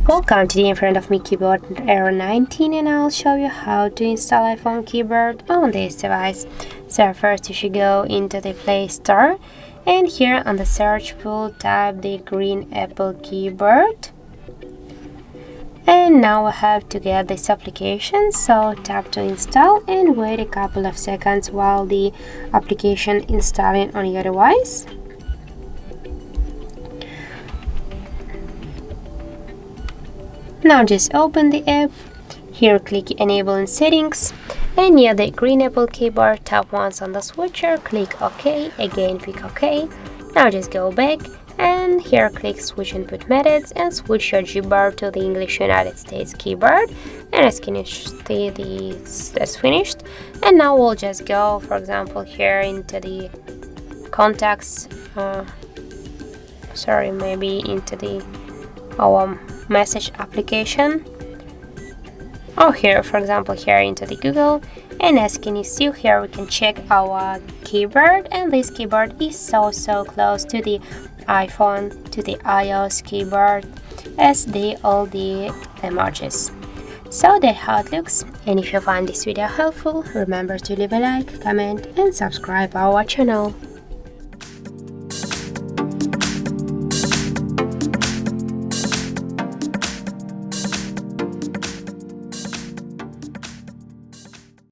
Welcome to the in front of me keyboard R19, and I'll show you how to install iPhone keyboard on this device. So first you should go into the Play Store, and here on the search pool type the green Apple keyboard. And now I have to get this application, so tap to install and wait a couple of seconds while the application installing on your device. Now just open the app. Here click Enable in Settings, and near the green Apple keyboard tap once on the switcher, click OK, again click OK. Now just go back and here click Switch Input Methods and switch your keyboard to the English United States keyboard, and as that's finished. And now we'll just go, for example, here into the contacts, maybe into our message application, or here, for example, here into the Google. And as can you see here, we can check our keyboard, and this keyboard is so close to the iPhone, to the iOS keyboard as all the emojis. So that's how it looks. And if you find this video helpful, remember to leave a like, comment and subscribe our channel.